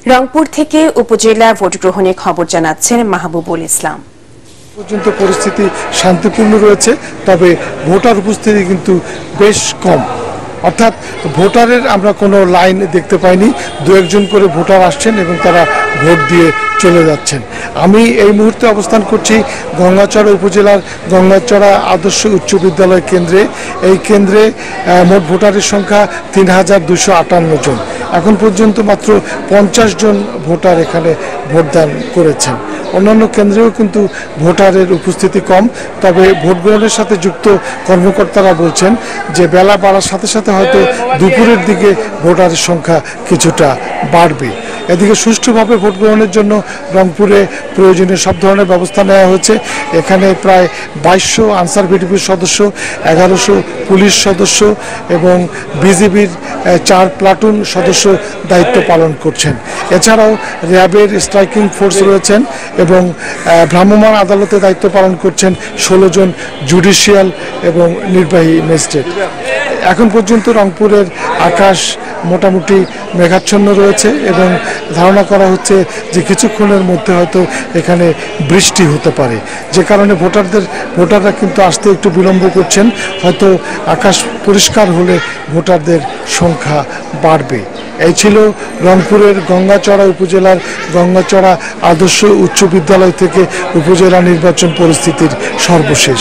রংপুর থেকে উপজেলা ভোট গ্রহণের খবর জানাচ্ছেন মাহবুবুল ইসলাম। পর্যন্ত পরিস্থিতি শান্তিপূর্ণ রয়েছে, তবে ভোটার উপস্থিতি কিন্তু বেশ কম। অর্থাৎ ভোটারের আমরা কোনো লাইন দেখতে পাইনি। দু একজন করে ভোটার আসছেন এবং তারা ভোট দিয়ে চলে যাচ্ছেন। আমি এই মুহূর্তে অবস্থান করছি গঙ্গাচড়া উপজেলার গঙ্গাচড়া আদর্শ উচ্চ বিদ্যালয় কেন্দ্রে। এই কেন্দ্রে মোট ভোটারের সংখ্যা ৩,২৫৮ জন। এখন পর্যন্ত মাত্র 50 জন ভোটার এখানে ভোটদান করেছেন। অন্যান্য কেন্দ্রেও কিন্তু ভোটারের উপস্থিতি কম, তবে ভোট গ্রহণের সাথে যুক্ত কর্মকর্তারা বলছেন যে বেলা বাড়ার সাথে সাথে হয়তো দুপুরের দিকে ভোটারের সংখ্যা কিছুটা বাড়বে। এদিকে সুষ্ঠুভাবে ভোট গ্রহণের জন্য রংপুরে প্রয়োজনীয় সব ধরনের ব্যবস্থা নেওয়া হয়েছে। এখানে প্রায় 2200 আনসার ভিডিপির সদস্য, 1100 পুলিশ সদস্য এবং বিজিবির 4 প্লাটুন সদস্য দায়িত্ব পালন করছেন। এছাড়াও র্যাবের স্ট্রাইকিং ফোর্স রয়েছেন এবং ভ্রাম্যমাণ আদালতে দায়িত্ব পালন করছেন 16 জন জুডিশিয়াল এবং নির্বাহী ম্যাজিস্ট্রেট। এখন পর্যন্ত রংপুরের আকাশ মোটামুটি মেঘাচ্ছন্ন রয়েছে এবং ধারণা করা হচ্ছে যে কিছুক্ষণের মধ্যে হয়তো এখানে বৃষ্টি হতে পারে, যে কারণে ভোটাররা কিন্তু আসতে একটু বিলম্ব করছেন। হয়তো আকাশ পরিষ্কার হলে ভোটারদের সংখ্যা বাড়বে। এই ছিল রংপুরের গঙ্গাচড়া উপজেলার গঙ্গাচড়া আদর্শ উচ্চ বিদ্যালয় থেকে উপজেলা নির্বাচন পরিস্থিতির সর্বশেষ।